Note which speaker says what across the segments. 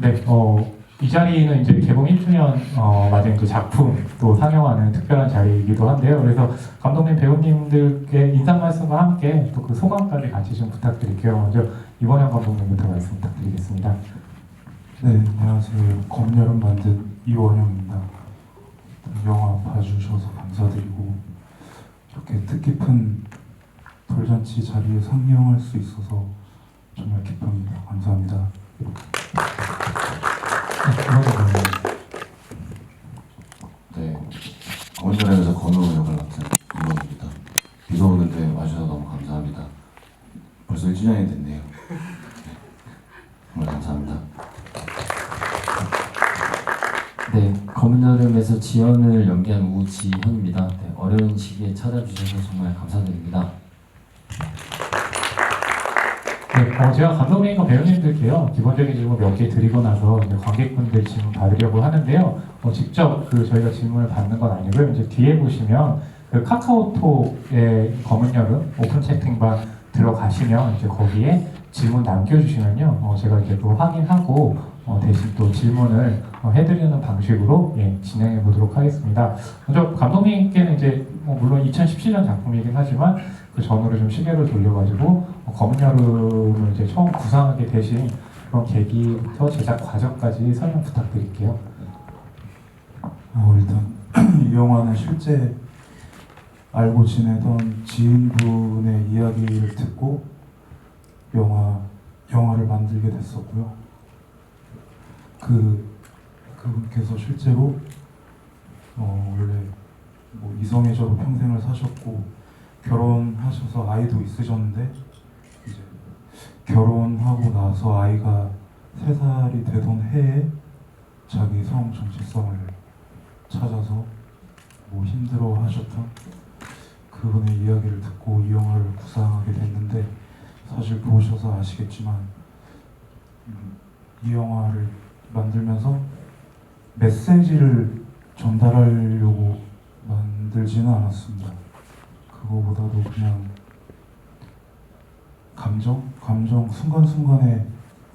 Speaker 1: 네, 이 자리는 이제 개봉 1주년 맞은 이제 작품도 상영하는 특별한 자리이기도 한데요. 그래서 감독님, 배우님들께 인사 말씀과 함께 또 그 소감까지 같이 좀 부탁드릴게요. 먼저 이원영 감독님부터 말씀 부탁드리겠습니다.
Speaker 2: 네, 안녕하세요. 검은 여름 만든 이원영입니다. 영화 봐주셔서 감사드리고 이렇게 뜻깊은 돌잔치 자리에 상영할 수 있어서 정말 기쁩니다. 감사합니다.
Speaker 3: 네, 검은 여름에서 건우 역을 맡은 이원입니다. 비도 오는데 와주셔서 너무 감사합니다. 벌써 1주년이 됐네요. 네, 정말 감사합니다.
Speaker 4: 네, 검은 여름에서 지연을 연기한 우지현입니다. 네, 어려운 시기에 찾아주셔서 정말 감사드립니다.
Speaker 1: 네, 제가 감독님과 배우님들께요 기본적인 질문 몇 개 드리고 나서 이제 관객분들 질문 받으려고 하는데요. 직접 저희가 질문을 받는 건 아니고요. 이제 뒤에 보시면 그 카카오톡의 검은 여름 오픈 채팅방 들어가시면 이제 거기에 질문 남겨주시면요, 제가 이제 또 확인하고 대신 또 질문을 해드리는 방식으로 진행해 보도록 하겠습니다. 먼저 감독님께는 이제 물론 2017년 작품이긴 하지만 그 전으로 좀 시계를 돌려가지고 검은 여름을 이제 처음 구상하게 되신 그런 계기부터 제작 과정까지 설명 부탁드릴게요.
Speaker 2: 일단 이 영화는 실제 알고 지내던 지인분의 이야기를 듣고 영화를 만들게 됐었고요. 그분께서 실제로 원래 이성애자로 평생을 사셨고 결혼하셔서 아이도 있으셨는데 이제 결혼하고 나서 아이가 3살이 되던 해에 자기 성 정체성을 찾아서 힘들어하셨던 그분의 이야기를 듣고 이 영화를 구상하게 됐는데, 사실 보셔서 아시겠지만 이 영화를 만들면서 메시지를 전달하려고 만들지는 않았습니다. 그거보다도 그냥 감정 순간순간의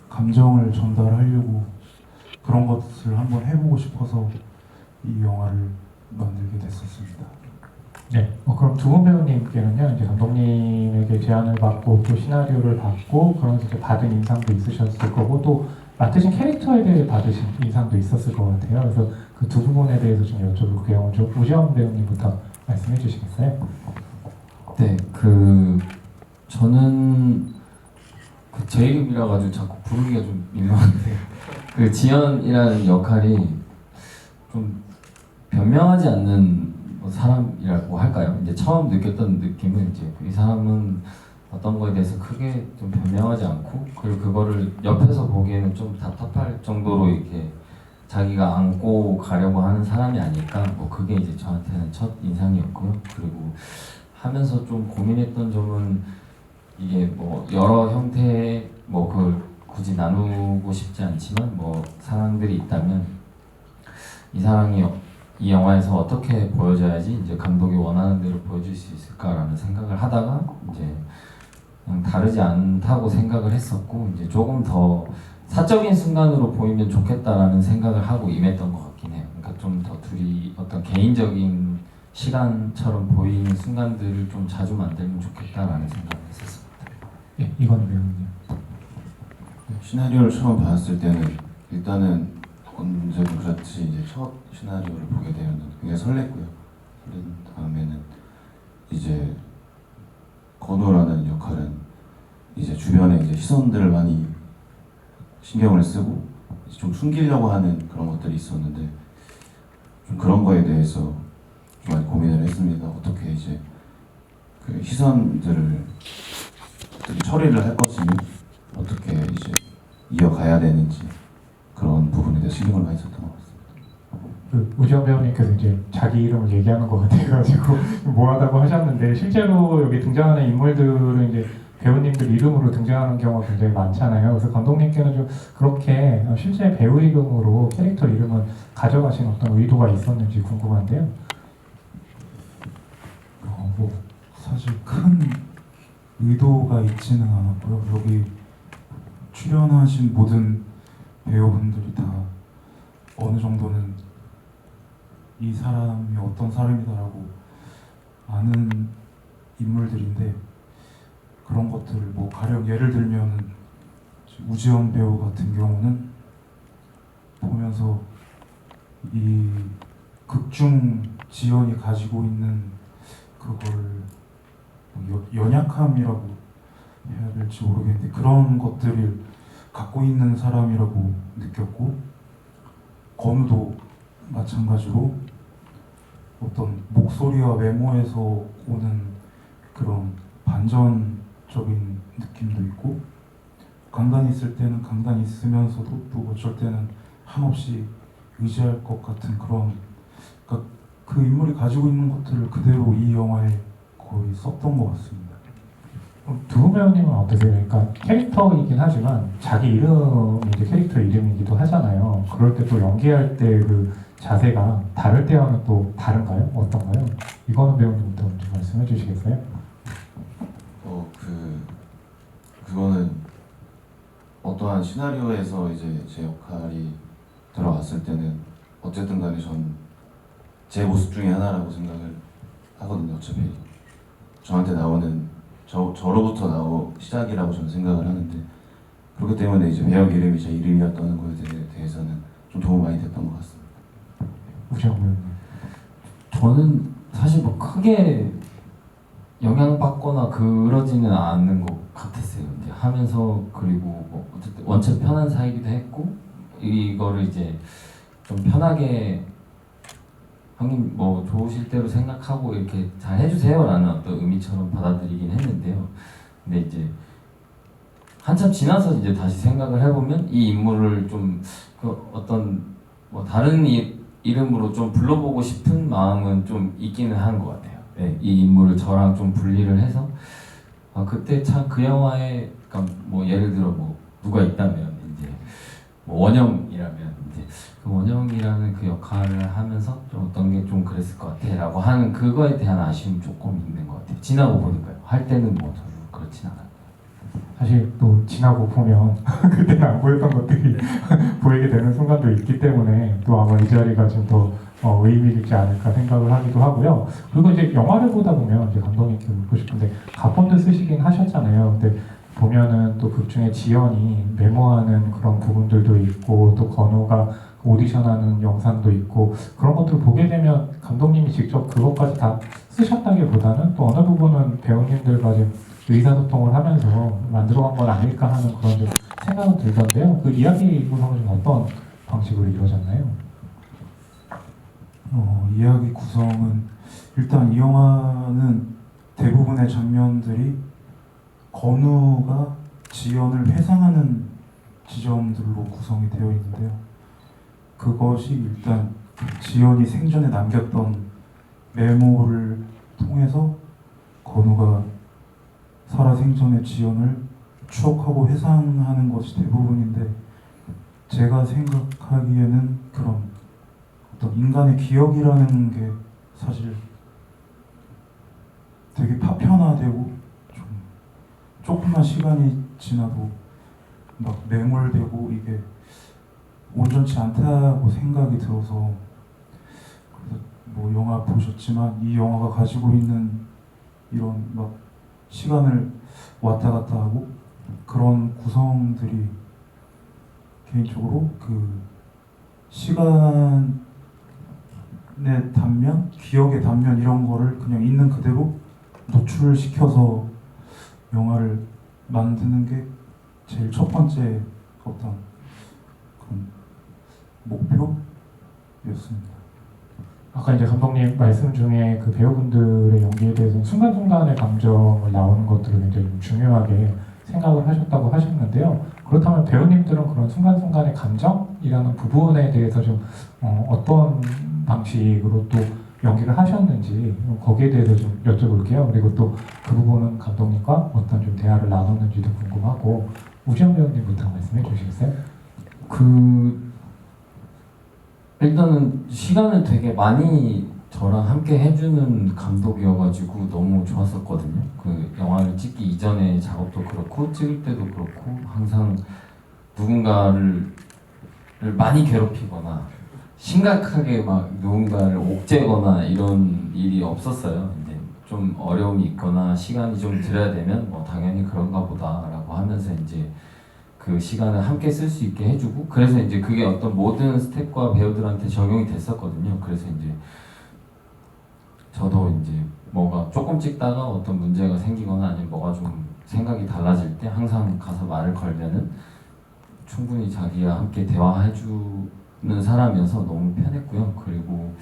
Speaker 2: 감정을 전달하려고 그런 것을 한번 해보고 싶어서 이 영화를 만들게 됐었습니다.
Speaker 1: 네, 그럼 두 분 배우님께는요, 이제 감독님에게 제안을 받고 또 시나리오를 받고 그러면서 이제 받은 인상도 있으셨을 거고 또 맡으신 캐릭터에 대해 받으신 인상도 있었을 것 같아요. 그래서 그 두 부분에 대해서 좀 여쭤볼게요. 먼저 우지현 배우님부터 말씀해 주시겠어요?
Speaker 4: 네, 저는 제 이름이라 가지고 자꾸 부르기가 좀 민망한데 그 지연이라는 역할이 좀 변명하지 않는 사람이라고 할까요? 이제 처음 느꼈던 느낌은 이제 이 사람은 어떤 거에 대해서 크게 좀 변명하지 않고 그리고 그거를 옆에서 보기에는 좀 답답할 정도로 이렇게 자기가 안고 가려고 하는 사람이 아닐까, 그게 이제 저한테는 첫 인상이었고요. 그리고 하면서 좀 고민했던 점은 이게 여러 형태의 그걸 굳이 나누고 싶지 않지만 상황들이 있다면 이 상황이 이 영화에서 어떻게 보여져야지 이제 감독이 원하는 대로 보여줄 수 있을까라는 생각을 하다가 이제 그냥 다르지 않다고 생각을 했었고, 이제 조금 더 사적인 순간으로 보이면 좋겠다라는 생각을 하고 임했던 것 같긴 해요. 그러니까 좀 더 둘이 어떤 개인적인 시간처럼 보이는 순간들을 좀 자주 만들면 좋겠다라는 생각을 했었습니다.
Speaker 1: 네, 이건 배우님.
Speaker 3: 시나리오를 처음 봤을 때는 일단은 언제도 그렇지 이제 첫 시나리오를 보게 되면 굉장히 설렜고요. 설렌 다음에는 이제 건우라는 역할은 이제 주변에 이제 시선들을 많이 신경을 쓰고 좀 숨기려고 하는 그런 것들이 있었는데 좀 그런 거에 대해서 좀 많이 고민을 했습니다. 어떻게 이제 그 시선들을 어떻게 처리를 할 것이며 어떻게 이제 이어가야 되는지 그런 부분에 대해서 신경을 많이 썼던 것 같습니다.
Speaker 1: 우지현 배우님께서 이제 자기 이름을 얘기하는 것 같아가지고 뭐하다고 하셨는데 실제로 여기 등장하는 인물들은 이제 배우님들 이름으로 등장하는 경우가 굉장히 많잖아요. 그래서 감독님께는 좀 그렇게 실제 배우 이름으로 캐릭터 이름을 가져가신 어떤 의도가 있었는지 궁금한데요.
Speaker 2: 사실 큰 의도가 있지는 않았고요. 여기 출연하신 모든 배우분들이 다 어느 정도는 이 사람이 어떤 사람이다라고 아는 인물들인데 그런 것들을 뭐 가령 예를 들면은 우지연 배우 같은 경우는 보면서 이 극중 지연이 가지고 있는 그걸 뭐 연약함이라고 해야 될지 모르겠는데 그런 것들을 갖고 있는 사람이라고 느꼈고 건우도 마찬가지로 어떤 목소리와 외모에서 오는 그런 반전적인 느낌도 있고 강단이 있을 때는 강단이 있으면서도 또 어쩔 때는 한없이 의지할 것 같은 그런 그러니까 그 인물이 가지고 있는 것들을 그대로 이 영화에 거의 썼던 것 같습니다.
Speaker 1: 두 배우님은 어떠세요? 그러니까 캐릭터이긴 하지만 자기 이름이 이제 캐릭터 이름이기도 하잖아요. 그럴 때 또 연기할 때 그 자세가 다를 때와는 또 다른가요? 어떤가요? 이거는 배우님부터 좀 말씀해 주시겠어요?
Speaker 3: 그거는 어떠한 시나리오에서 이제 제 역할이 들어왔을 때는 어쨌든 간에 전 제 모습 중에 하나라고 생각을 하거든요. 어차피 저한테 나오는 저로부터 시작이라고 저는 생각을 하는데 그렇기 때문에 이제 배역 이름이 제 이름이었다는 거에 대해서는 좀 도움 많이 됐던 것 같습니다.
Speaker 1: 우정 배우님.
Speaker 4: 저는 사실 뭐 크게 영향받거나 그러지는 않는 것 같았어요. 이제 하면서 그리고 뭐 어쨌든 원체 편한 사이기도 했고 이거를 이제 좀 편하게 형님 뭐 좋으실 대로 생각하고 이렇게 잘 해주세요라는 어떤 의미처럼 받아들이긴 했는데요. 근데 이제 한참 지나서 이제 다시 생각을 해보면 이 인물을 좀 그 어떤 뭐 다른 이름으로 좀 불러보고 싶은 마음은 좀 있기는 한 것 같아요. 네, 이 인물을 저랑 좀 분리를 해서 그때 참 그 영화에 그러니까 뭐 예를 들어 뭐 누가 있다면 이제 뭐 원영이라면 이제 그 원영이라는 그 역할을 하면서 좀 어떤 게 좀 그랬을 것 같아라고 하는 그거에 대한 아쉬움 조금 있는 것 같아요. 지나고 보니까요. 할 때는 뭐 저도 그렇진 않아요.
Speaker 1: 사실 또 지나고 보면 그때는 안 보였던 것들이 보이게 되는 순간도 있기 때문에 또 아마 이 자리가 좀 더 의미 있지 않을까 생각을 하기도 하고요. 그리고 이제 영화를 보다 보면 이제 감독님께 묻고 싶은데 각본도 쓰시긴 하셨잖아요. 근데 보면은 또 극 중에 지연이 메모하는 그런 부분들도 있고 또 건우가 오디션하는 영상도 있고 그런 것들을 보게 되면 감독님이 직접 그것까지 다 쓰셨다기보다는 또 어느 부분은 배우님들과 좀 의사소통을 하면서 만들어간 건 아닐까 하는 그런 좀 생각은 들던데요. 그 이야기 구성은 좀 어떤 방식으로 이루어졌나요?
Speaker 2: 이야기 구성은 일단 이 영화는 대부분의 장면들이 건우가 지연을 회상하는 지점들로 구성이 되어 있는데요. 그것이 일단 지연이 생전에 남겼던 메모를 통해서 건우가 살아생전의 지연을 추억하고 회상하는 것이 대부분인데 제가 생각하기에는 그런 어떤 인간의 기억이라는 게 사실 되게 파편화되고 좀 조금만 시간이 지나도 막 매몰되고 이게 온전치 않다고 생각이 들어서 그래서 뭐 영화 보셨지만 이 영화가 가지고 있는 이런 막 시간을 왔다 갔다 하고 그런 구성들이 개인적으로 그 시간의 단면, 기억의 단면 이런 거를 그냥 있는 그대로 노출시켜서 영화를 만드는 게 제일 첫 번째 어떤 그런 목표였습니다.
Speaker 1: 아까 이제 감독님 말씀 중에 그 배우분들의 연기에 대해서 순간순간의 감정을 나오는 것들을 굉장히 좀 중요하게 생각을 하셨다고 하셨는데요. 그렇다면 배우님들은 그런 순간순간의 감정이라는 부분에 대해서 좀 어떤 방식으로 또 연기를 하셨는지 거기에 대해서 좀 여쭤볼게요. 그리고 또 그 부분은 감독님과 어떤 좀 대화를 나눴는지도 궁금하고 우지연 배우님부터 말씀해 주시겠어요?
Speaker 4: 일단은 시간을 되게 많이 저랑 함께 해주는 감독이어가지고 너무 좋았었거든요. 그 영화를 찍기 이전에 작업도 그렇고 찍을 때도 그렇고 항상 누군가를 많이 괴롭히거나 심각하게 막 누군가를 옥죄거나 이런 일이 없었어요. 이제 좀 어려움이 있거나 시간이 좀 들여야 되면 뭐 당연히 그런가 보다라고 하면서 이제 그 시간을 함께 쓸 수 있게 해주고, 그래서 이제 그게 어떤 모든 스태프과 배우들한테 적용이 됐었거든요. 그래서 이제 저도 이제 뭐가 조금 찍다가 어떤 문제가 생기거나 아니면 뭐가 좀 생각이 달라질 때 항상 가서 말을 걸면은 충분히 자기와 함께 대화해주는 사람이어서 너무 편했고요. 그리고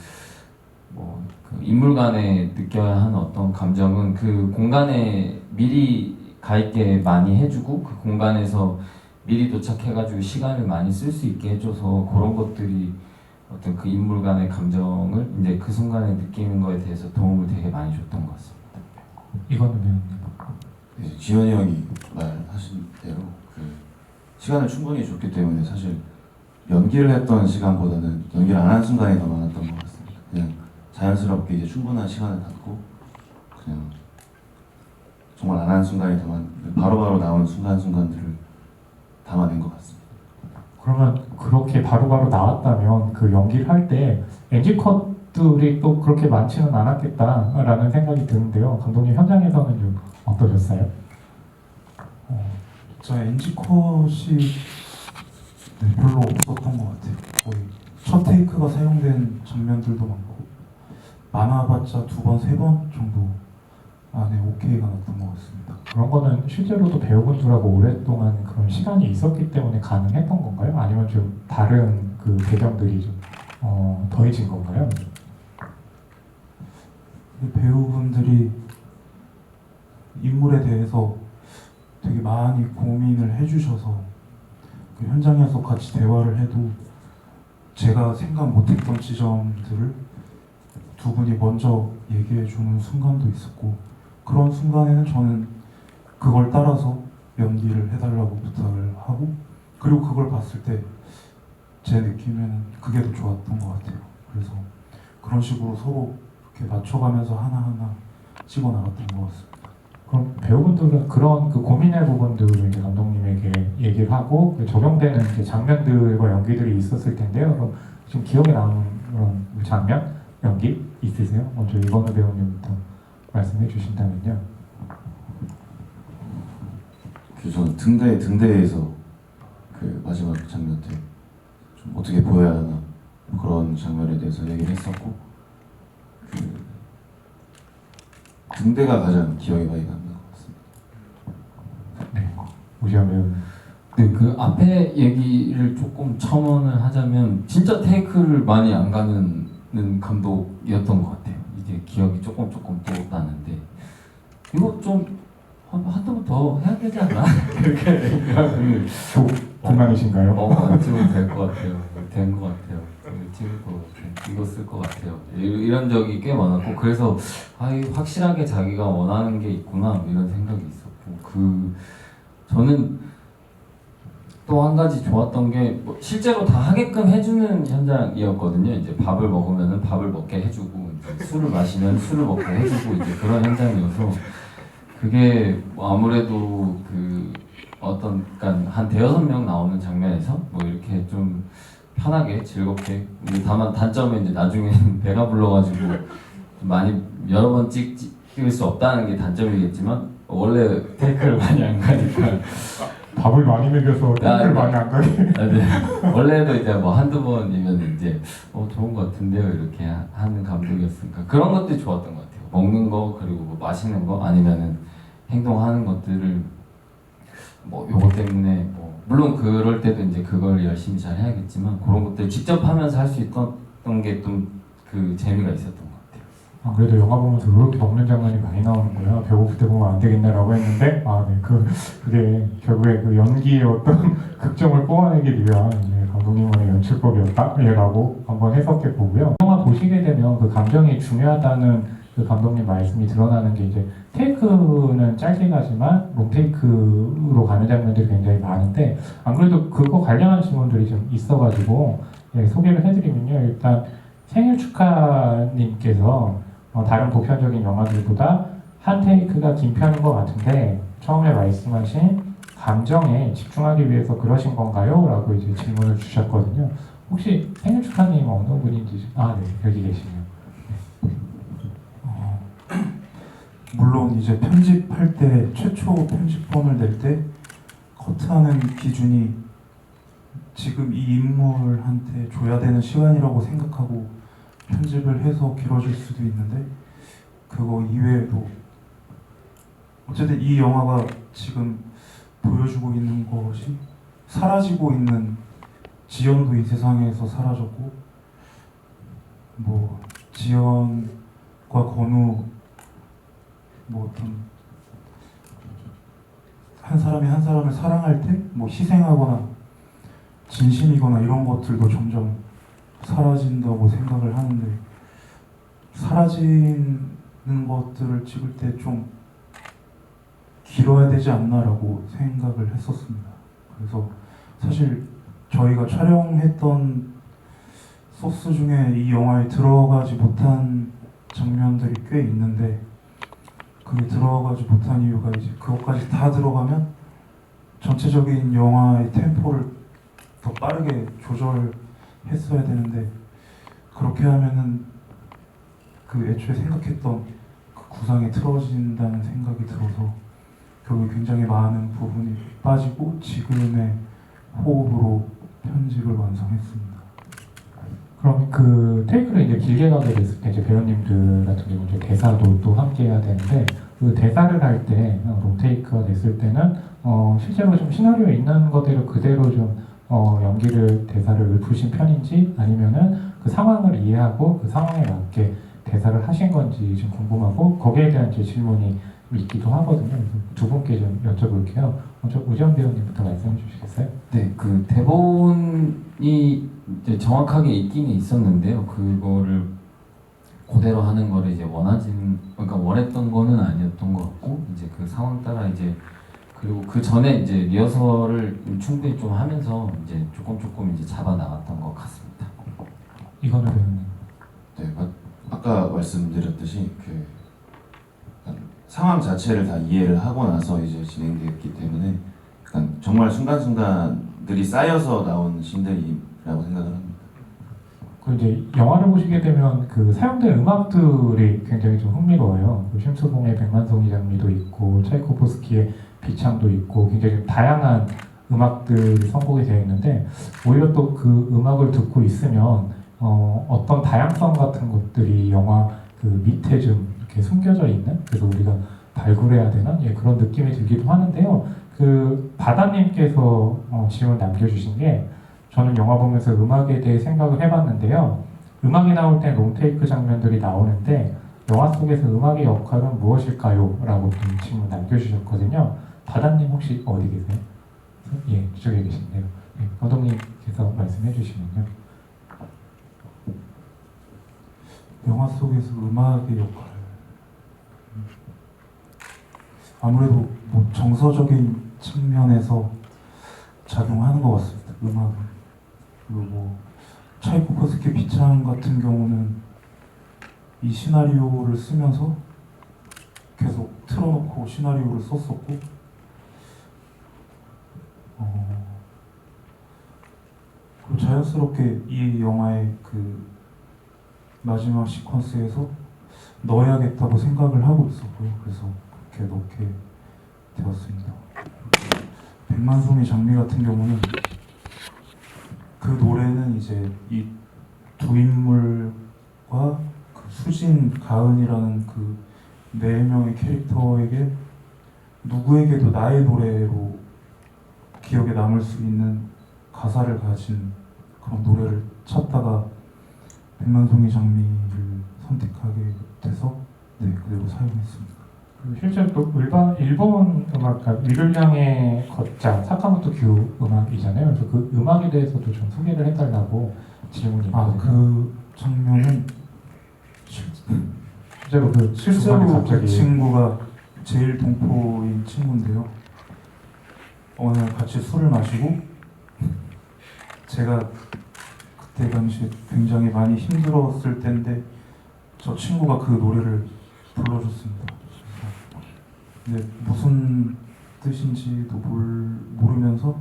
Speaker 4: 뭐그 인물 간에 느껴야 하는 어떤 감정은 그 공간에 미리 가 있게 많이 해주고, 그 공간에서 미리 도착해가지고 시간을 많이 쓸 수 있게 해줘서 그런 것들이 어떤 그 인물 간의 감정을 이제 그 순간에 느끼는 거에 대해서 도움을 되게 많이 줬던 것 같습니다.
Speaker 1: 이거는 배우님.
Speaker 3: 이제 지현이 형이 말하신 대로 그 시간을 충분히 줬기 때문에 사실 연기를 했던 시간보다는 연기를 안 한 순간이 더 많았던 것 같습니다. 그냥 자연스럽게 이제 충분한 시간을 갖고 그냥 정말 안 한 순간이 더 바로바로 나오는 순간들을 담아낸 것 같습니다.
Speaker 1: 그러면 그렇게 바로바로 나왔다면 그 연기를 할 때 NG 컷들이 또 그렇게 많지는 않았겠다라는 생각이 드는데요. 감독님 현장에서는 좀 어떠셨어요?
Speaker 2: 진짜 NG 컷이 별로 없었던 것 같아요. 거의 첫 테이크가 사용된 장면들도 많고 많아봤자 2번, 3번 정도 안에 오케이가 났던 것 같습니다.
Speaker 1: 그런 거는 실제로도 배우분들하고 오랫동안 그런 시간이 있었기 때문에 가능했던 건가요? 아니면 좀 다른 그 배경들이 좀 더해진 건가요?
Speaker 2: 배우분들이 인물에 대해서 되게 많이 고민을 해주셔서 그 현장에서 같이 대화를 해도 제가 생각 못했던 지점들을 두 분이 먼저 얘기해주는 순간도 있었고, 그런 순간에는 저는 그걸 따라서 연기를 해달라고 부탁을 하고, 그리고 그걸 봤을 때 제 느낌에는 그게 더 좋았던 것 같아요. 그래서 그런 식으로 서로 이렇게 맞춰가면서 하나하나 찍어 나갔던 것 같습니다.
Speaker 1: 그럼 배우분들은 그런 그 고민할 부분들을 이제 감독님에게 얘기를 하고 그 적용되는 이제 장면들과 연기들이 있었을 텐데요. 그럼 지금 기억에 남는 그런 장면, 연기 있으세요? 먼저 이건우 배우님부터 말씀해 주신다면요.
Speaker 3: 저는 등대에서 그 마지막 장면 때 좀 어떻게 보여야 하나 그런 장면에 대해서 얘기를 했었고, 그 등대가 가장 기억에 많이 남는 것 같습니다.
Speaker 1: 네, 오시아 배우.
Speaker 4: 네, 그 앞에 얘기를 조금 첨언을 하자면 진짜 테이크를 많이 안 가는 감독이었던 것 같아요. 이제 기억이 조금 또 나는데 이거 좀 한두 번 더 해야 되지 않나? 이렇게 생각을
Speaker 1: 동감이신가요?
Speaker 4: 찍으면 될 것 같아요. 된 것 같아요. 찍을 것 같아요. 이거 쓸 것 같아요. 이런 적이 꽤 많았고, 그래서 확실하게 자기가 원하는 게 있구나 이런 생각이 있었고, 저는 또 한 가지 좋았던 게 뭐 실제로 다 하게끔 해주는 현장이었거든요. 이제 밥을 먹으면은 밥을 먹게 해주고, 이제 술을 마시면 술을 먹게 해주고, 이제 그런 현장이어서 그게 뭐 아무래도 그 어떤 그러니까 한 5-6명 나오는 장면에서 뭐 이렇게 좀 편하게 즐겁게, 다만 단점은 이제 나중에 배가 불러가지고 많이 여러 번 찍을 수 없다는 게 단점이겠지만 원래 테이크를 많이 안 가니까
Speaker 1: 밥을 많이 먹여서 테이크를 많이 안 가게.
Speaker 4: 네. 원래도 이제 뭐 한두 번이면 이제 좋은 것 같은데요 이렇게 하는 감독이었으니까 그런 것들이 좋았던 것 같아요. 먹는 거, 그리고 뭐 마시는 거, 아니면은 행동하는 것들을 뭐 요거 때문에 뭐 물론 그럴 때도 이제 그걸 열심히 잘 해야겠지만 그런 것들 직접 하면서 할 수 있던 게 좀 그 재미가 있었던 것 같아요.
Speaker 1: 아, 그래도 영화 보면서 그렇게 먹는 장면이 많이 나오는 거야. 배고플 때 보면 안 되겠네라고 했는데, 네, 그게 결국에 그 연기의 어떤 극점을 뽑아내기 위한 감독님의 연출법이었다라고 한번 해석해 보고요. 영화 보시게 되면 그 감정이 중요하다는 그 감독님 말씀이 드러나는 게 이제 테이크는 짧게 가지만 롱테이크로 가는 장면들이 굉장히 많은데, 안 그래도 그거 관련한 질문들이 좀 있어가지고 소개를 해드리면요. 일단 생일 축하님께서 다른 보편적인 영화들보다 한 테이크가 긴 편인 것 같은데 처음에 말씀하신 감정에 집중하기 위해서 그러신 건가요? 라고 이제 질문을 주셨거든요. 혹시 생일 축하님 어느 분인지 네, 여기 계시네요.
Speaker 2: 어, 물론 이제 편집할 때 최초 편집본을 낼 때 커트하는 기준이 지금 이 인물한테 줘야 되는 시간이라고 생각하고 편집을 해서 길어질 수도 있는데 그거 이외에도 어쨌든 이 영화가 지금 보여주고 있는 것이 사라지고 있는 지연도 이 세상에서 사라졌고 뭐 지연과 건우 뭐 어떤 한 사람이 한 사람을 사랑할 때 뭐 희생하거나 진심이거나 이런 것들도 점점 사라진다고 생각을 하는데 사라지는 것들을 찍을 때 좀 길어야 되지 않나라고 생각을 했었습니다. 그래서 사실 저희가 촬영했던 소스 중에 이 영화에 들어가지 못한 장면들이 꽤 있는데 그게 들어가지 못한 이유가 이제 그것까지 다 들어가면 전체적인 영화의 템포를 더 빠르게 조절했어야 되는데 그렇게 하면은 그 애초에 생각했던 그 구상이 틀어진다는 생각이 들어서 결국 굉장히 많은 부분이 빠지고 지금의 호흡으로 편집을 완성했습니다.
Speaker 1: 그럼 그 테이크를 이제 길게 가게 됐을 때 이제 배우님들 같은 경우 이제 대사도 또 함께 해야 되는데 그 대사를 할 때 롱테이크가 됐을 때는 실제로 좀 시나리오에 있는 것대로 그대로 좀 연기를 대사를 읊으신 편인지 아니면은 그 상황을 이해하고 그 상황에 맞게 대사를 하신 건지 좀 궁금하고 거기에 대한 제 질문이 있기도 하거든요. 그래서 두 분께 좀 여쭤볼게요. 먼저 우지원 배우님부터 말씀해 주시겠어요?
Speaker 4: 네, 그 대본이 이제 정확하게 있기는 있었는데요. 그거를 그대로 하는 거를 이제 그러니까 원했던 거는 아니었던 것 같고 이제 그 상황 따라 이제 그리고 그 전에 이제 리허설을 충분히 좀 하면서 이제 조금 이제 잡아 나갔던 것 같습니다.
Speaker 1: 이거는 배우님.
Speaker 3: 네, 아까 말씀드렸듯이 그 상황 자체를 다 이해를 하고 나서 이제 진행됐기 때문에 약간 정말 순간순간들이 쌓여서 나온 신들이라고 생각을 합니다.
Speaker 1: 그 이제 영화를 보시게 되면 그 사용된 음악들이 굉장히 좀 흥미로워요. 그 심수봉의 백만송이 장미도 있고 차이코프스키의 비창도 있고 굉장히 좀 다양한 음악들이 선곡이 되어 있는데 오히려 또 그 음악을 듣고 있으면 어떤 다양성 같은 것들이 영화 그 밑에 좀 이렇게 숨겨져 있는 그래서 우리가 발굴해야 되는 그런 느낌이 들기도 하는데요. 그 바다님께서 질문 남겨주신 게 저는 영화 보면서 음악에 대해 생각을 해봤는데요. 음악이 나올 때 롱테이크 장면들이 나오는데 영화 속에서 음악의 역할은 무엇일까요? 라고 좀 질문 남겨주셨거든요. 바다님 혹시 어디 계세요? 예, 저쪽에 계신데요. 예, 감독님께서 말씀해 주시면요.
Speaker 2: 영화 속에서 음악의 역할 아무래도 뭐 정서적인 측면에서 작용하는 것 같습니다. 음악은 그리고 뭐 차이코프스키 비창 같은 경우는 이 시나리오를 쓰면서 계속 틀어놓고 시나리오를 썼었고 그리고 자연스럽게 이 영화의 그 마지막 시퀀스에서 넣어야겠다고 생각을 하고 있었고요. 그래서 그렇게 넣게 되었습니다. 백만송이 장미 같은 경우는 그 노래는 이제 이 두 인물과 그 수진, 가은이라는 그 네 명의 캐릭터에게 누구에게도 나의 노래로 기억에 남을 수 있는 가사를 가진 그런 노래를 찾다가 백만송이 장미를 선택하게 돼서 그대로 사용했습니다.
Speaker 1: 실제로 또 일본 음악가 이를 향해 걷자 사카모토 규 음악이잖아요. 그래서 그 음악에 대해서도 좀 소개를 해달라고 질문이 있거든요.
Speaker 2: 그 장면은
Speaker 1: 실제로 그
Speaker 2: 실제로
Speaker 1: 갑자기
Speaker 2: 그 친구가 제일 동포인 친구인데요. 어느 날 같이 술을 마시고 제가 그때 당시에 굉장히 많이 힘들었을 때인데 저 친구가 그 노래를 불러줬습니다. 근데 무슨 뜻인지도 모르면서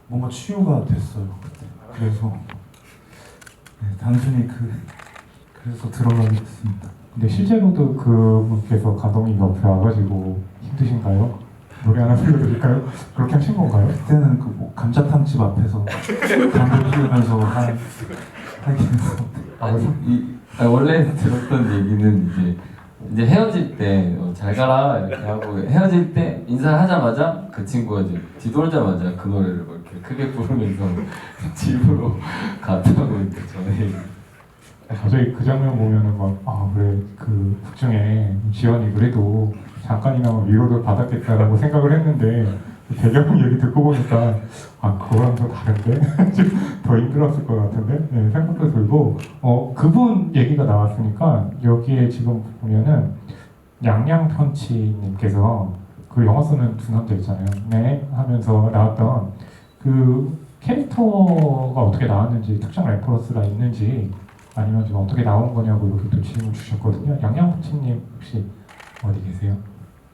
Speaker 2: 뭔가 치유가 됐어요. 그때. 그래서 네, 단순히 그래서 들어가게 됐습니다.
Speaker 1: 근데 실제로도 그분께서 감독님 옆에 와가지고 힘드신가요? 노래 하나 불러드릴까요? 그렇게 하신 건가요?
Speaker 2: 그때는 뭐 감자탕집 앞에서 담배 피우면서 하긴 했어.
Speaker 4: 원래 들었던 얘기는 이제 헤어질 때 잘 가라 이렇게 하고 헤어질 때 인사하자마자 그 친구가 이제 뒤돌자마자 그 노래를 뭐 이렇게 크게 부르면서 집으로 갔다고 이제 전에
Speaker 1: 갑자기 그 장면 보면은 그래 그 북중에 지연이 그래도 잠깐이나마 위로를 받았겠다라고 생각을 했는데 배경 얘기 듣고 보니까 그거랑 좀 다른데 더 힘들었을 것 같은데 네, 생각도 들고 그분 얘기가 나왔으니까 여기에 지금 보면은 양양펀치님께서 그 영어 쓰는 두 남자 있잖아요. 네 하면서 나왔던 그 캐릭터가 어떻게 나왔는지 특정 레퍼런스가 있는지 아니면 좀 어떻게 나온 거냐고 이렇게 또 질문 주셨거든요. 양양펀치님 혹시 어디 계세요?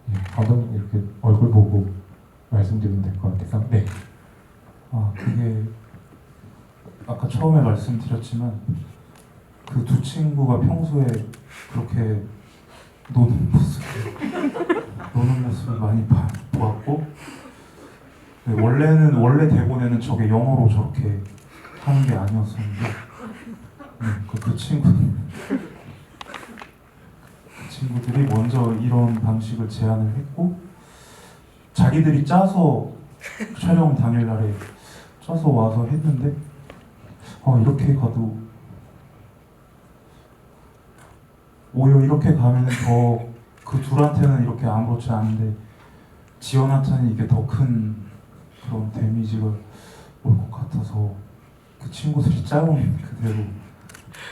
Speaker 1: 네, 감독님 이렇게 얼굴 보고 말씀드리면 될 것 같아서 네.
Speaker 2: 그게 아까 처음에 말씀드렸지만 그 두 친구가 평소에 그렇게 노는 모습을 많이 보았고 네, 원래 대본에는 저게 영어로 저렇게 하는 게 아니었었는데 그 친구들이 먼저 이런 방식을 제안을 했고 자기들이 짜서 촬영 당일날에 짜서 와서 했는데 이렇게 가도 오히려 이렇게 가면 더 그 둘한테는 이렇게 아무렇지 않은데 지연한테는 이게 더 큰 그런 데미지가 올 것 같아서 그 친구들이 짜온 그대로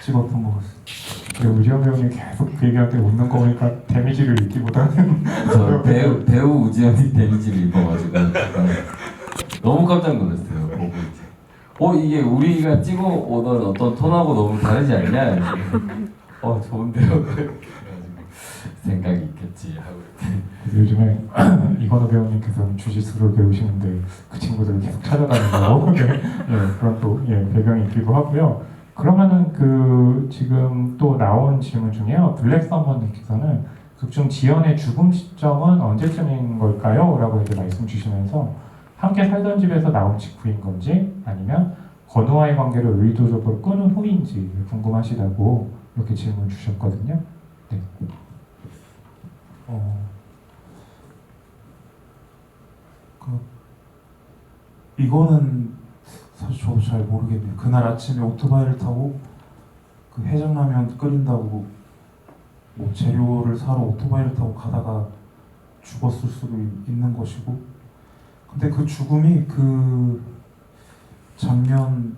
Speaker 2: 찍었던 것 같습니다.
Speaker 1: 우지현 배우님 계속 그 얘기할 때 웃는 거 보니까 데미지를 입기보다는
Speaker 4: 저 배우 우지현이 데미지를 입어가지고 너무 깜짝 놀랐어요. 보고 이제 이게 우리가 찍어 오던 어떤 톤하고 너무 다르지 않냐? 좋은데요. 그래가지고 생각이 있겠지 하고
Speaker 1: 요즘에 이건우 배우님께서는 주짓수를 배우시는데 그 친구들을 계속 찾아다니고 그런 또 배경이 있기도 하고요. 그러면은 지금 또 나온 질문 중에요. 블랙서머님께서는 극중 지연의 죽음 시점은 언제쯤인 걸까요? 라고 이제 말씀 주시면서 함께 살던 집에서 나온 직후인 건지 아니면 건우와의 관계를 의도적으로 끊은 후인지 궁금하시다고 이렇게 질문 주셨거든요. 네.
Speaker 2: 이거는 사실 저도 잘 모르겠네요. 그날 아침에 오토바이를 타고 그 해장라면 끓인다고 뭐 재료를 사러 오토바이를 타고 가다가 죽었을 수도 있는 것이고, 근데 그 죽음이 그 장면과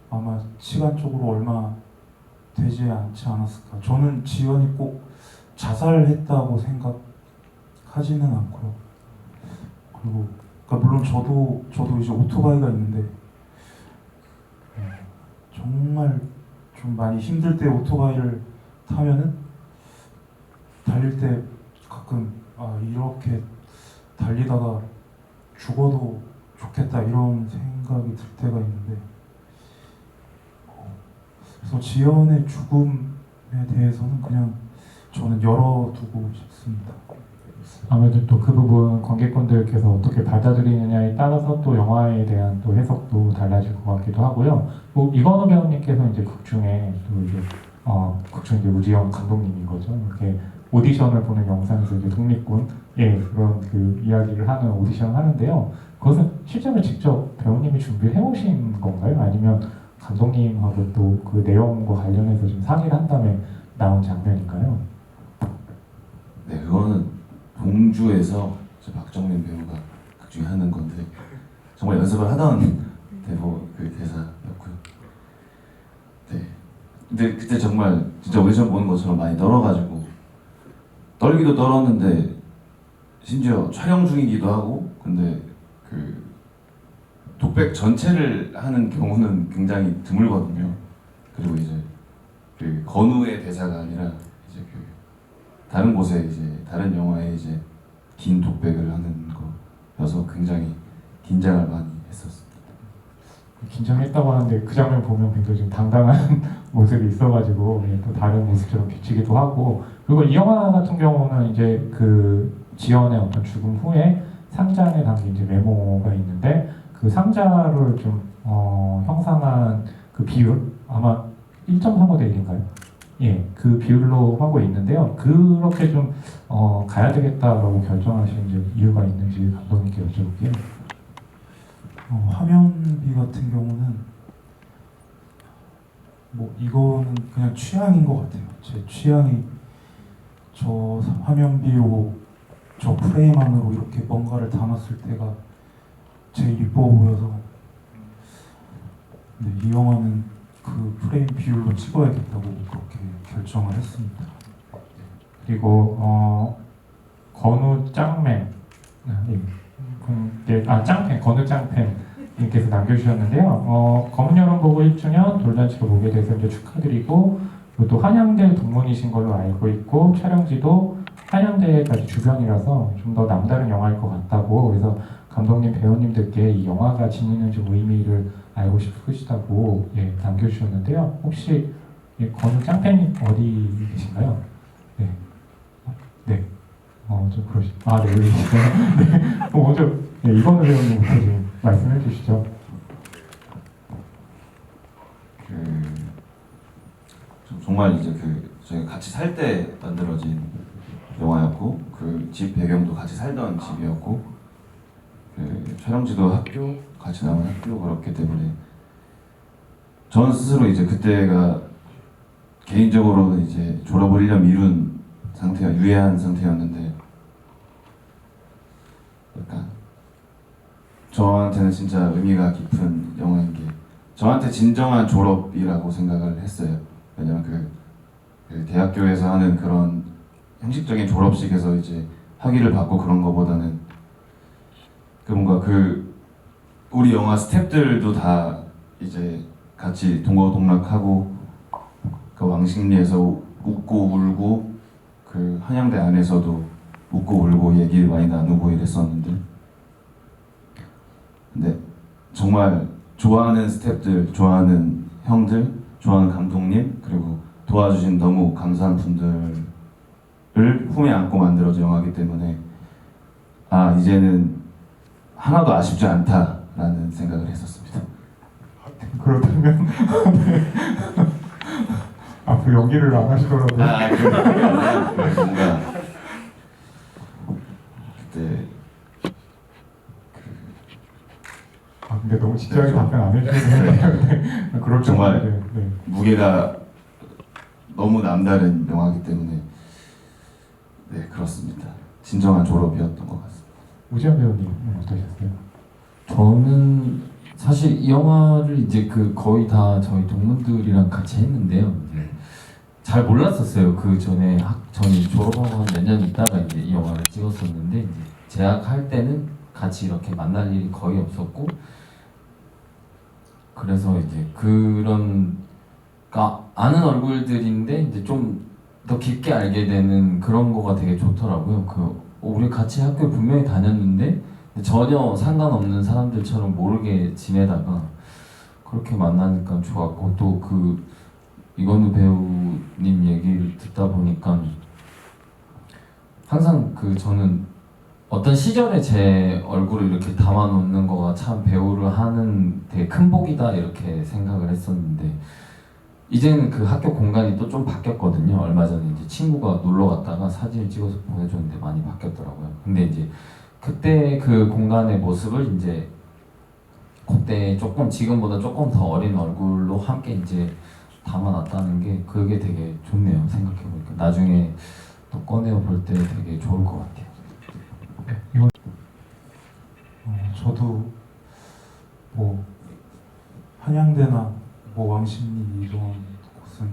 Speaker 2: 아마 시간적으로 얼마 되지 않지 않았을까. 저는 지연이 꼭 자살했다고 생각하지는 않고요. 그리고 그러니까 물론 저도 이제 오토바이가 있는데 정말 좀 많이 힘들 때 오토바이를 타면은 달릴 때 가끔 이렇게 달리다가 죽어도 좋겠다 이런 생각이 들 때가 있는데, 그래서 지연의 죽음에 대해서는 그냥 저는 열어두고 싶습니다.
Speaker 1: 아무래도 또 그 부분 관객분들께서 어떻게 받아들이느냐에 따라서 또 영화에 대한 또 해석도 달라질 것 같기도 하고요. 뭐 이건우 배우님께서 이제 극중에 또 이제 극중 이제 우지영 감독님인 거죠. 이렇게 오디션을 보는 영상에서 이제 독립군 그런 그 이야기를 하는 오디션 하는데요. 그것은 실제로 직접 배우님이 준비를 해오신 건가요? 아니면 감독님하고 또 그 내용과 관련해서 좀 상의를 한 다음에 나온 장면인가요?
Speaker 3: 네, 그거는 동주에서 박정민 배우가 극중에 하는 건데 정말 연습을 하던 그 대사였고요. 네, 근데 그때 정말 진짜 오디션 보는 것처럼 많이 떨어가지고 떨기도 떨었는데 심지어 촬영 중이기도 하고, 근데 그 독백 전체를 하는 경우는 굉장히 드물거든요. 그리고 이제 그 건우의 대사가 아니라 이제 그 다른 곳에 이제 다른 영화에 이제 긴 독백을 하는 거여서 굉장히 긴장을 많이 했었습니다.
Speaker 1: 긴장했다고 하는데 그 장면 보면 굉장히 좀 당당한 모습이 있어가지고 또 다른 모습처럼 비치기도 하고, 그리고 이 영화 같은 경우는 이제 그 지연의 어떤 죽음 후에 상장에 담긴 이제 메모가 있는데, 그 상자를 좀 형상한 그 비율 아마 1.35 대 1인가요? 예, 그 비율로 하고 있는데요. 그렇게 좀 가야 되겠다라고 결정하신 이제 이유가 있는지 감독님께 여쭤볼게요.
Speaker 2: 화면비 같은 경우는 뭐 이거는 그냥 취향인 것 같아요. 제 취향이 저 화면비로 저 프레임 안으로 이렇게 뭔가를 담았을 때가 제일 이뻐 보여서 이 영화는 그 프레임 비율로 찍어야겠다고 그렇게 결정을 했습니다.
Speaker 1: 그리고 건우 짱맨 짱팬 건우 짱팬님께서 남겨주셨는데요. 검은 여름 보고 1주년 돌잔치를 보게 돼서 이제 축하드리고, 그리고 또 한양대 동문이신 걸로 알고 있고 촬영지도 한양대까지 주변이라서 좀 더 남다른 영화일 것 같다고, 그래서 감독님 배우님들께 이 영화가 지니는 좀 의미를 알고 싶으시다고 남겨주셨는데요. 혹시 건우 짱팬님 어디 계신가요? 네. 네. 좀 그러시. 네, 여기 계시네요. 네. 먼저 이건우 배우님부터 좀 말씀해 주시죠.
Speaker 3: 정말 이제 저희가 같이 살 때 만들어진 영화였고, 그 집 배경도 같이 살던 집이었고, 촬영지도 학교, 같이 나온 학교, 그렇기 때문에 저는 스스로 이제 그때가 개인적으로는 이제 졸업을 1년 미룬 상태가 유예한 상태였는데, 약간 저한테는 진짜 의미가 깊은 영화인 게, 저한테 진정한 졸업이라고 생각을 했어요. 왜냐면 그 대학교에서 하는 그런 형식적인 졸업식에서 이제 학위를 받고 그런 거보다는 뭔가 우리 영화 스태프들도 다 이제 같이 동거동락하고 그 왕십리에서 웃고 울고 그 한양대 안에서도 웃고 울고 얘기를 많이 나누고 이랬었는데, 근데 정말 좋아하는 스태프들, 좋아하는 형들, 좋아하는 감독님, 그리고 도와주신 너무 감사한 분들을 품에 안고 만들어진 영화이기 때문에 이제는 하나도 아쉽지 않다라는 생각을 했었습니다.
Speaker 1: 그렇다면 앞으로 연기를 안 하시더라고요.
Speaker 3: 뭔가 그때
Speaker 1: 근데 너무 진지하게 답변 안 해주시는데 그럴
Speaker 3: 정말
Speaker 1: 네.
Speaker 3: 무게가 너무 남다른 영화이기 때문에 그렇습니다. 진정한 졸업이었던 것 같습니다.
Speaker 1: 우지현 배우님 어떠셨어요?
Speaker 4: 저는 사실 이 영화를 이제 거의 다 저희 동문들이랑 같이 했는데요. 이제 잘 몰랐었어요. 그 전에 저는 졸업하고 한 몇 년 있다가 이제 이 영화를 찍었었는데, 이제 재학할 때는 같이 이렇게 만날 일이 거의 없었고, 그래서 이제 아는 얼굴들인데 이제 좀 더 깊게 알게 되는 그런 거가 되게 좋더라고요. 우리 같이 학교 분명히 다녔는데 전혀 상관없는 사람들처럼 모르게 지내다가 그렇게 만나니까 좋았고, 또 이건우 배우님 얘기를 듣다 보니까 항상 저는 어떤 시절에 제 얼굴을 이렇게 담아놓는 거가 참 배우를 하는 되게 큰 복이다 이렇게 생각을 했었는데, 이제는 그 학교 공간이 또 좀 바뀌었거든요. 얼마 전에 이제 친구가 놀러 갔다가 사진을 찍어서 보내줬는데 많이 바뀌었더라고요. 근데 이제 그때 그 공간의 모습을 이제 그때 지금보다 조금 더 어린 얼굴로 함께 이제 담아놨다는 게 그게 되게 좋네요. 생각해보니까 나중에 또 꺼내어 볼 때 되게 좋을 것 같아요.
Speaker 2: 저도 뭐 한양대나 왕십리 이런 곳은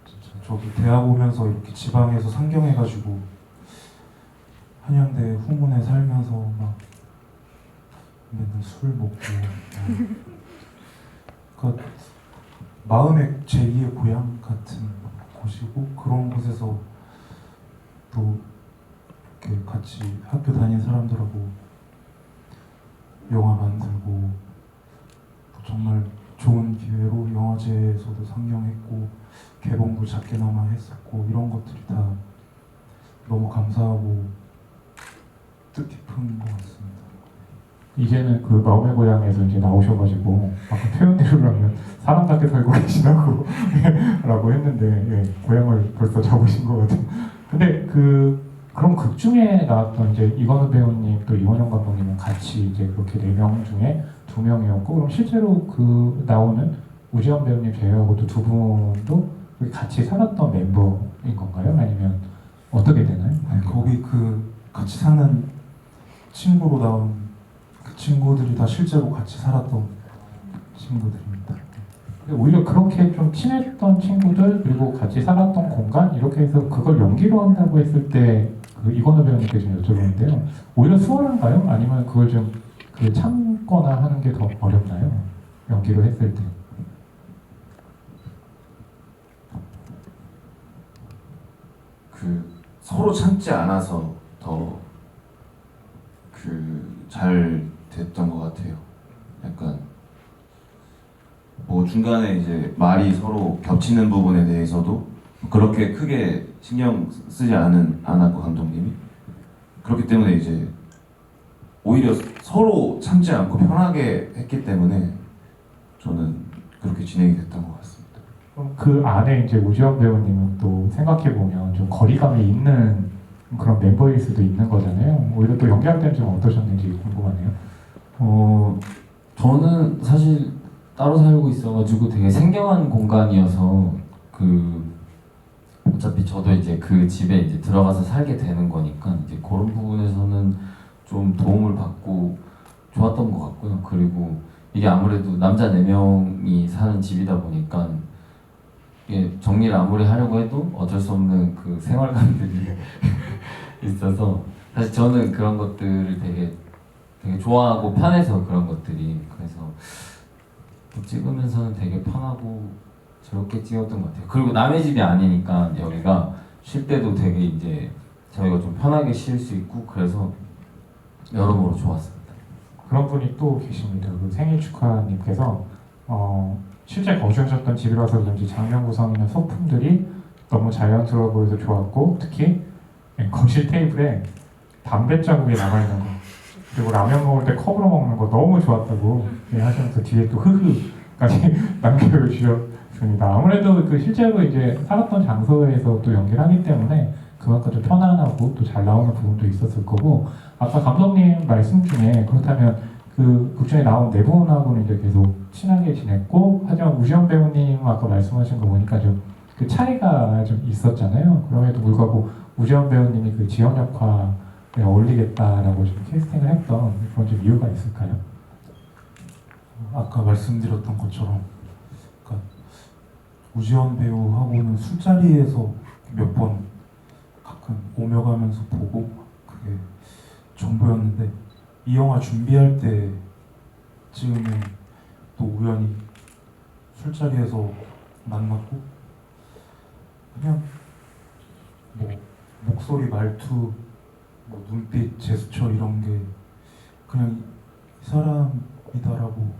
Speaker 2: 진짜 저도 대학 오면서 이렇게 지방에서 상경해가지고 한양대 후문에 살면서 막 맨날 술 먹고 그러니까 마음의 제2의 고향 같은 곳이고, 그런 곳에서 또 이렇게 같이 학교 다닌 사람들하고 영화 만들고 또 정말 좋은 기회로 영화제에서도 상영했고 개봉도 작게나마 했었고 이런 것들이 다 너무 감사하고 뜻깊은 것 같습니다.
Speaker 1: 이제는 그 마음의 고향에서 이제 나오셔가지고 아까 표현대로 하면 사람답게 살고 계시다고 라고 했는데 예, 고향을 벌써 잡으신 것 같아요. 근데 그럼 극 중에 나왔던 이제 이건우 배우님 또 이원영 감독님은 같이 이제 그렇게 4명 중에 2명이었고 그럼 실제로 그 나오는 우지원 배우님 제외하고도 2분도 같이 살았던 멤버인 건가요? 아니면 어떻게 되나요?
Speaker 2: 거기 그 같이 사는 친구로 나온 그 친구들이 다 실제로 같이 살았던 친구들입니다.
Speaker 1: 근데 오히려 그렇게 좀 친했던 친구들 그리고 같이 살았던 공간 이렇게 해서 그걸 연기로 한다고 했을 때 그 이건우 배우님께 좀 여쭤보는데요. 오히려 수월한가요? 아니면 그걸 좀 그 참거나 하는 게 더 어렵나요? 연기로 했을 때.
Speaker 3: 그 서로 참지 않아서 더 잘 됐던 것 같아요. 약간 뭐 중간에 이제 말이 서로 겹치는 부분에 대해서도 그렇게 크게 신경 쓰지 않았고 감독님이 그렇기 때문에 이제 오히려 서로 참지 않고 편하게 했기 때문에 저는 그렇게 진행이 됐던 것 같습니다.
Speaker 1: 그럼 그 안에 이제 우지원 배우님은 또 생각해 보면 좀 거리감이 있는 그런 멤버일 수도 있는 거잖아요. 오히려 또 연기할 때는 좀 어떠셨는지 궁금하네요.
Speaker 4: 저는 사실 따로 살고 있어가지고 되게 생경한 공간이어서 어차피 저도 이제 그 집에 이제 들어가서 살게 되는 거니까 이제 그런 부분에서는 좀 도움을 받고 좋았던 것 같고요. 그리고 이게 아무래도 남자 4명이 사는 집이다 보니까 이게 정리를 아무리 하려고 해도 어쩔 수 없는 그 생활감들이 있어서 사실 저는 그런 것들을 되게 좋아하고 편해서 그런 것들이 그래서 찍으면서는 되게 편하고 즐겁게 찍었던 것 같아요. 그리고 남의 집이 아니니까 여기가 쉴 때도 되게 이제 저희가 좀 편하게 쉴 수 있고 그래서 여러모로 좋았습니다.
Speaker 1: 그런 분이 또 계십니다. 그 생일 축하님께서 실제 거주하셨던 집이라서 그런지 장면 구성이나 소품들이 너무 자연스러워 보여서 좋았고 특히 거실 테이블에 담배 자국이 남아있는 거 그리고 라면 먹을 때 컵으로 먹는 거 너무 좋았다고 하시면서 뒤에 또 흐흐까지 남겨주셨습니다. 아무래도 그 실제로 이제 살았던 장소에서 또 연기를 하기 때문에 그만큼 좀 편안하고 또 잘 나오는 부분도 있었을 거고 아까 감독님 말씀 중에 그렇다면 그 극 중에 나온 4분하고는 이제 계속 친하게 지냈고 하지만 우지원 배우님 아까 말씀하신 거 보니까 좀 그 차이가 좀 있었잖아요. 그럼에도 불구하고 우지원 배우님이 그 지연 역할에 어울리겠다라고 좀 캐스팅을 했던 그런 좀 이유가 있을까요?
Speaker 2: 아까 말씀드렸던 것처럼 그러니까 우지원 배우하고는 술자리에서 몇 번 가끔 오며 가면서 보고 그게 전부였는데 이 영화 준비할 때쯤에 또 우연히 술자리에서 만났고 그냥 뭐 목소리, 말투, 뭐 눈빛, 제스처 이런 게 그냥 이 사람이다라고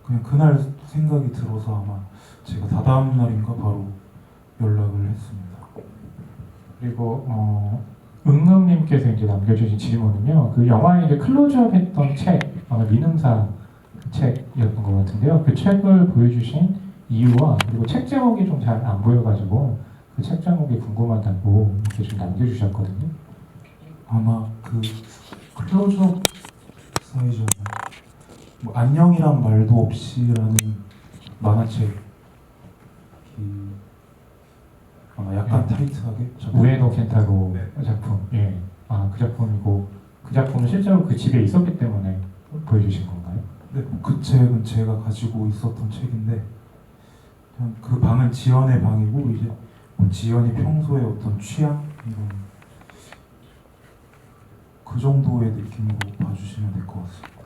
Speaker 2: 그냥 그날 생각이 들어서 아마 제가 다다음 날인가 바로 연락을 했습니다.
Speaker 1: 그리고 응음님께서 이제 남겨주신 질문은요. 그 영화에 이제 클로즈업 했던 책, 아마 민음사 그 책이었던 것 같은데요. 그 책을 보여주신 이유와 그리고 책 제목이 좀 잘 안 보여가지고 그 책 제목이 궁금하다고 이렇게 좀 남겨주셨거든요.
Speaker 2: 아마 그 클로즈업 사이즈였나요? 뭐 안녕이란 말도 없이라는 만화책이 아마 약간 타이트하게
Speaker 1: 우에노 켄타로
Speaker 2: 네.
Speaker 1: 작품, 예, 그 작품이고 그 작품은 실제로 그 집에 있었기 때문에 보여주신 건가요?
Speaker 2: 네, 그 책은 제가 가지고 있었던 책인데 그냥 그 방은 지연의 방이고 이제 뭐 지연이 평소에 어떤 취향 이런 그 정도의 느낌으로 봐주시면 될 것 같습니다.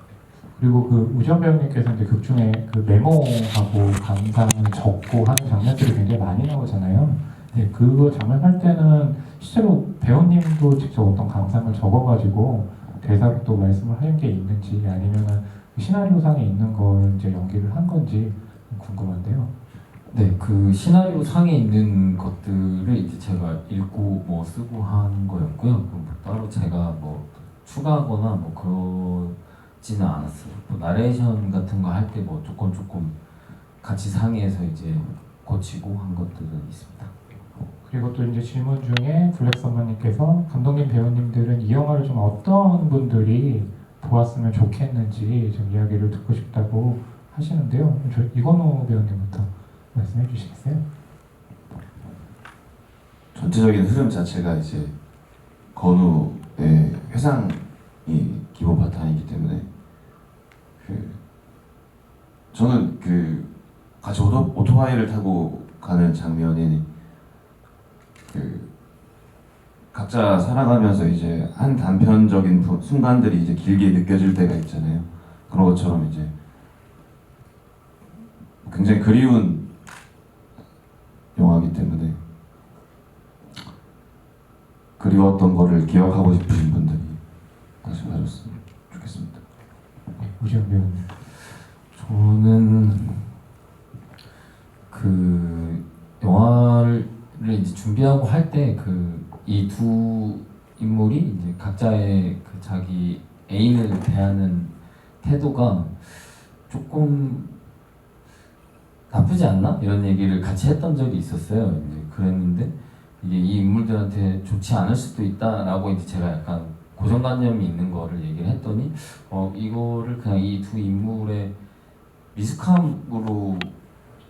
Speaker 1: 그리고 그 우지원 배우님께서 이제 극 중에 그 메모하고 감상을 적고 하는 장면들이 굉장히 많이 나오잖아요. 네, 그거 장면 할 때는 실제로 배우님도 직접 어떤 감상을 적어가지고 대사로 또 말씀을 하는 게 있는지 아니면은 그 시나리오상에 있는 걸 이제 연기를 한 건지 궁금한데요.
Speaker 4: 네, 그 시나리오 상에 있는 것들을 이제 제가 읽고 뭐 쓰고 한 거였고요. 그럼 뭐 따로 제가 뭐 추가하거나 뭐 그러지는 않았어요. 뭐 나레이션 같은 거 할 때 뭐 조금 같이 상의해서 이제 고치고 한 것들은 있습니다.
Speaker 1: 그리고 또 이제 질문 중에 블랙선마님께서 감독님 배우님들은 이 영화를 좀 어떤 분들이 보았으면 좋겠는지 좀 이야기를 듣고 싶다고 하시는데요. 이건호 배우님부터 말씀해 주시겠어요?
Speaker 3: 전체적인 흐름 자체가 이제 건우의 회상이 기본 바탕이기 때문에 저는 같이 오토바이를 타고 가는 장면이 각자 살아가면서 이제 한 단편적인 순간들이 이제 길게 느껴질 때가 있잖아요. 그런 것처럼 이제 굉장히 그리운 영화이기 때문에 그리웠던 거를 기억하고 싶으신 분들이 다시 봐줬으면 좋겠습니다.
Speaker 1: 네, 우지현 배우님.
Speaker 4: 저는 그 영화를 이제 준비하고 할 때 이 두 인물이 이제 각자의 그 자기 애인을 대하는 태도가 조금 나쁘지 않나? 이런 얘기를 같이 했던 적이 있었어요. 이제 그랬는데 이게 이 인물들한테 좋지 않을 수도 있다라고 이제 제가 약간 고정관념이 있는 거를 얘기를 했더니 이거를 그냥 이 두 인물의 미숙함으로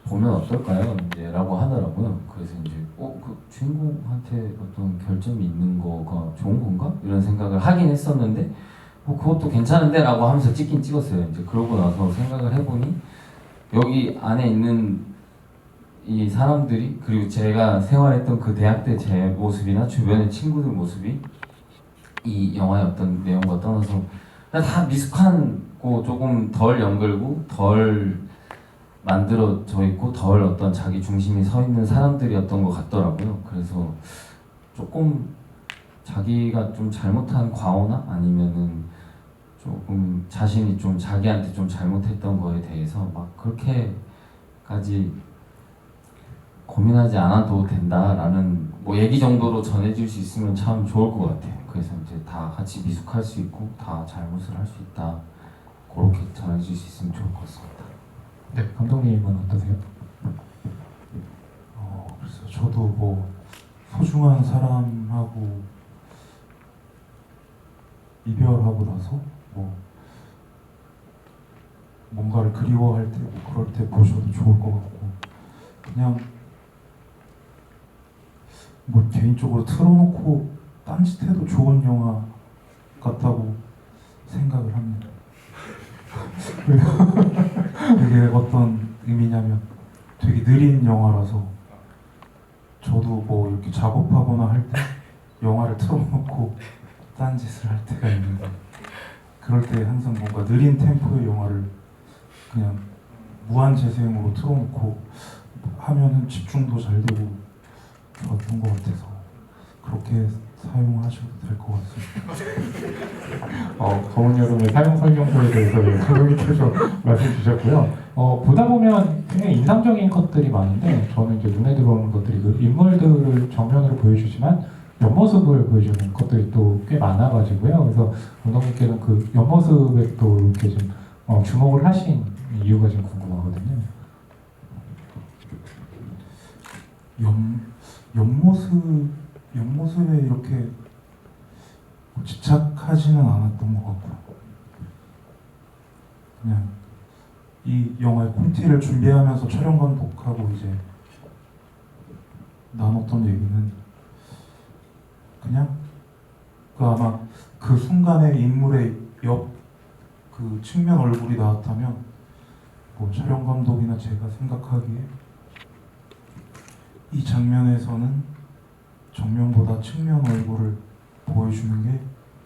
Speaker 4: 보면 어떨까요? 이제 라고 하더라고요. 그래서 이제 그 주인공한테 어떤 결점이 있는 거가 좋은 건가? 이런 생각을 하긴 했었는데 그것도 괜찮은데 라고 하면서 찍긴 찍었어요. 이제 그러고 나서 생각을 해보니 여기 안에 있는 이 사람들이 그리고 제가 생활했던 그 대학 때 제 모습이나 주변의 친구들 모습이 이 영화의 어떤 내용과 떠나서 다 미숙하고 조금 덜 연글고 덜 만들어져 있고 덜 어떤 자기 중심이 서 있는 사람들이었던 것 같더라고요. 그래서 조금 자기가 좀 잘못한 과오나 아니면은 조금 자신이 좀 자기한테 좀 잘못했던 거에 대해서 막 그렇게까지 고민하지 않아도 된다라는 뭐 얘기 정도로 전해줄 수 있으면 참 좋을 것 같아요. 그래서 이제 다 같이 미숙할 수 있고 다 잘못을 할 수 있다. 그렇게 전해줄 수 있으면 좋을 것 같습니다.
Speaker 1: 네, 감독님은 어떠세요?
Speaker 2: 그래서 저도 뭐 소중한 사람하고 이별하고 나서 뭐 뭔가를 그리워할 때 뭐 그럴 때 보셔도 좋을 것 같고 그냥 뭐 개인적으로 틀어놓고 딴짓해도 좋은 영화 같다고 생각을 합니다. 이게 어떤 의미냐면 되게 느린 영화라서 저도 뭐 이렇게 작업하거나 할 때 영화를 틀어놓고 딴짓을 할 때가 있는데 그럴 때 항상 뭔가 느린 템포의 영화를 그냥 무한 재생으로 틀어놓고 하면은 집중도 잘 되고 좋았던 것 같아서 그렇게 사용하셔도 될 것 같습니다.
Speaker 1: 더운 여름의 사용 설명서에 대해서 감독님께서 말씀 주셨고요. 보다 보면 굉장히 인상적인 컷들이 많은데 저는 이제 눈에 들어오는 것들이 그 인물들을 정면으로 보여주지만 옆모습을 보여주는 것들이 또 꽤 많아가지고요. 그래서 감독님께는 그 옆모습에 또 이렇게 좀 주목을 하신 이유가 좀 궁금하거든요.
Speaker 2: 옆모습에 이렇게 집착하지는 않았던 것 같고요. 그냥 이 영화의 콘티를 준비하면서 촬영 감독하고 이제 나눴던 얘기는 그냥 아마 그 순간에 인물의 옆 그 측면 얼굴이 나왔다면 뭐 촬영 감독이나 제가 생각하기에 이 장면에서는 정면보다 측면 얼굴을 보여주는 게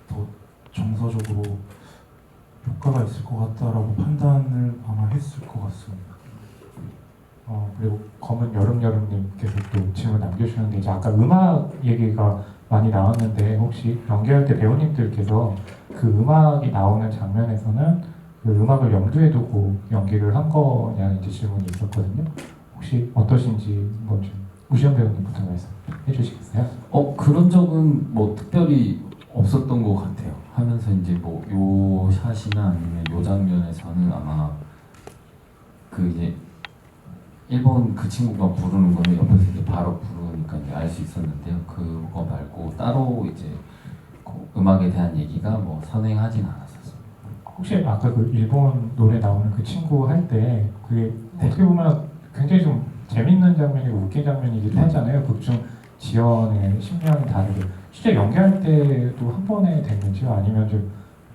Speaker 2: 더 정서적으로 효과가 있을 것 같다라고 판단을 아마 했을 것 같습니다.
Speaker 1: 그리고 검은 여름님께서 또 질문 남겨주셨는데 이제 아까 음악 얘기가 많이 나왔는데 혹시 연기할 때 배우님들께서 그 음악이 나오는 장면에서는 그 음악을 염두에 두고 연기를 한 거냐는 이제 질문이 있었거든요. 혹시 어떠신지 먼저 우시영 배우님부터 말씀해 주시겠어요?
Speaker 4: 그런 적은 뭐 특별히 없었던 것 같아요. 하면서 이제 뭐 요 샷이나 아니면 요 장면에서는 아마 그 이제 일본 그 친구가 부르는 거는 옆에서 이제 바로 부르니까 이제 알 수 있었는데요. 그거 말고 따로 이제 그 음악에 대한 얘기가 뭐 선행하진 않았었어요.
Speaker 1: 혹시 아까 그 일본 노래 나오는 그 친구 할 때 그게 어떻게 보면 굉장히 좀 재밌는 장면이고 웃긴 장면이기도 하잖아요. 극중 지연의 심령이 다르게 실제 연기할 때도 한 번에 됐는지요? 아니면 좀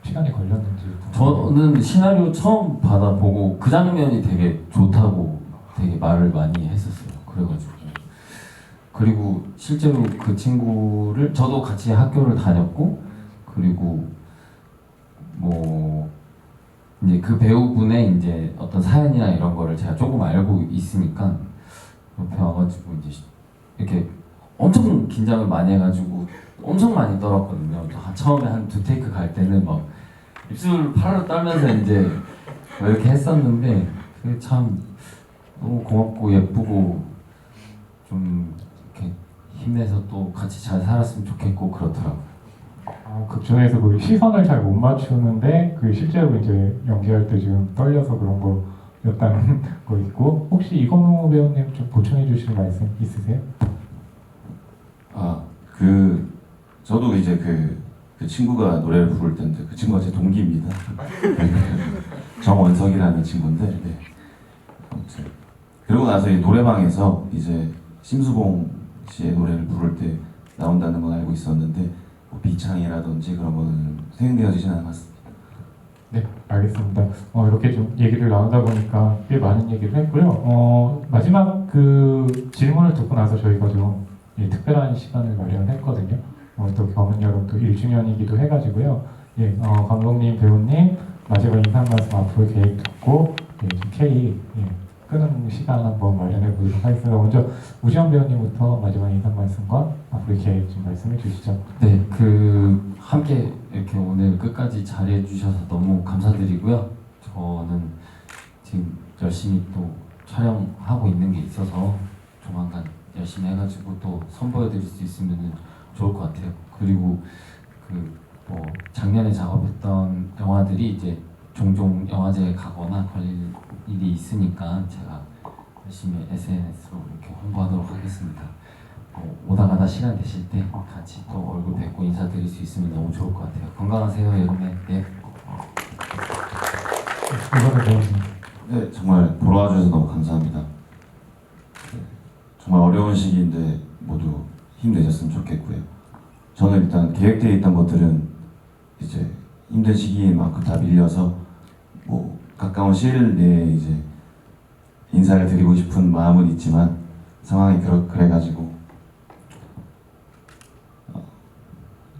Speaker 1: 시간이 걸렸는지
Speaker 4: 저는 시나리오 처음 받아보고 그 장면이 되게 좋다고 되게 말을 많이 했었어요. 그래가지고 그리고 실제로 그 친구를 저도 같이 학교를 다녔고 그리고 뭐 이제 그 배우분의 이제 어떤 사연이나 이런 거를 제가 조금 알고 있으니까 옆에 와가지고 이제 이렇게 엄청 긴장을 많이 해가지고 엄청 많이 떨었거든요. 처음에 한 2테이크 갈 때는 막 입술 파르르 떨면서 이제 뭐 이렇게 했었는데 그게 참 너무 고맙고 예쁘고 좀 이렇게 힘내서 또 같이 잘 살았으면 좋겠고 그렇더라고요.
Speaker 1: 극중에서 그 시선을 잘 못 맞추는데 그 실제로 이제 연기할 때 지금 떨려서 그런 거였다는 거 있고 혹시 이건우 배우님 좀 보충해 주실 말씀 있으세요?
Speaker 3: 저도 이제 그 친구가 노래를 부를 때인데 그 친구가 제 동기입니다. 정원석이라는 친구인데 네. 아무튼 그러고 나서 이 노래방에서 이제 심수봉 씨의 노래를 부를 때 나온다는 건 알고 있었는데 뭐 비창이라든지 그런 거는 생각되어지진 않았습니다.
Speaker 1: 네, 알겠습니다. 이렇게 좀 얘기를 나누다 보니까 꽤 많은 얘기를 했고요. 마지막 그 질문을 듣고 나서 저희가 좀 특별한 시간을 마련했거든요. 또 겸은 여름 또 1주년이기도 해가지고요. 감독님, 배우님 마지막 인사 말씀 앞으로 계획 듣고 좀 K 끄는 시간 한번 마련해 보도록 하겠습니다. 먼저 우지영 배우님부터 마지막 인사 말씀과 앞으로 계획 좀 말씀해 주시죠.
Speaker 4: 네, 함께 이렇게 오늘 끝까지 잘해 주셔서 너무 감사드리고요. 저는 지금 열심히 또 촬영하고 있는 게 있어서 조만간 열심히 해가지고 또 선보여드릴 수 있으면 좋을 것 같아요. 그리고 뭐 작년에 작업했던 영화들이 이제 종종 영화제에 가거나 걸릴 일이 있으니까 제가 열심히 SNS로 이렇게 홍보하도록 하겠습니다. 오다 가다 시간 되실 때 같이 또 얼굴 뵙고 인사드릴 수 있으면 너무 좋을 것 같아요. 건강하세요, 여름에. 네.
Speaker 1: 이거는 배우님.
Speaker 3: 네, 정말 보러 와주셔서 너무 감사합니다. 네, 정말 어려운 시기인데 모두 힘내셨으면 좋겠고요. 저는 일단 계획되어 있던 것들은 이제 힘든 시기에 막 다 밀려서 뭐 가까운 시일 내에 이제 인사를 드리고 싶은 마음은 있지만 상황이 그래가지고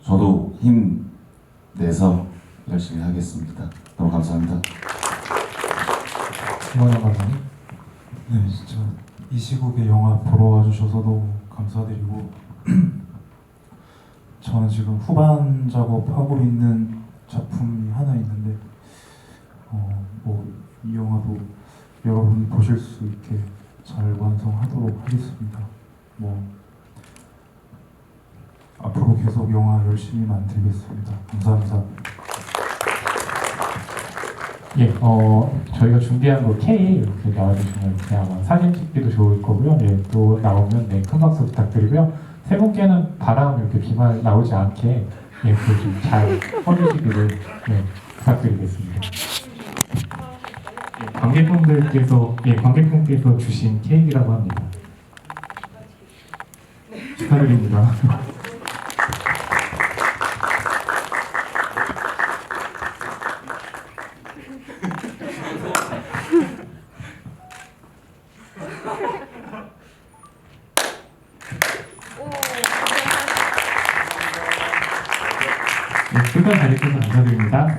Speaker 3: 저도 힘내서 열심히 하겠습니다. 너무 감사합니다.
Speaker 1: 김원영 감독님.
Speaker 2: 네, 진짜 이 시국에 영화 보러 와주셔서 너무 감사드리고 저는 지금 후반 작업하고 있는 작품이 하나 있는데 뭐 이 영화도 여러분이 보실 수 있게 잘 완성하도록 하겠습니다. 뭐 앞으로 계속 영화 열심히 만들겠습니다. 감사합니다.
Speaker 1: 저희가 준비한 거 K 이렇게 나와주시면 이렇게 아마 사진 찍기도 좋을 거고요. 또 나오면 큰 박수 부탁드리고요. 세 분께는 바람 이렇게 비말 나오지 않게 잘 꺼주시기를 부탁드리겠습니다. 관객분께서 주신 케이크라고 합니다. 축하드립니다. 끝까지 잘해주셔서 감사드립니다.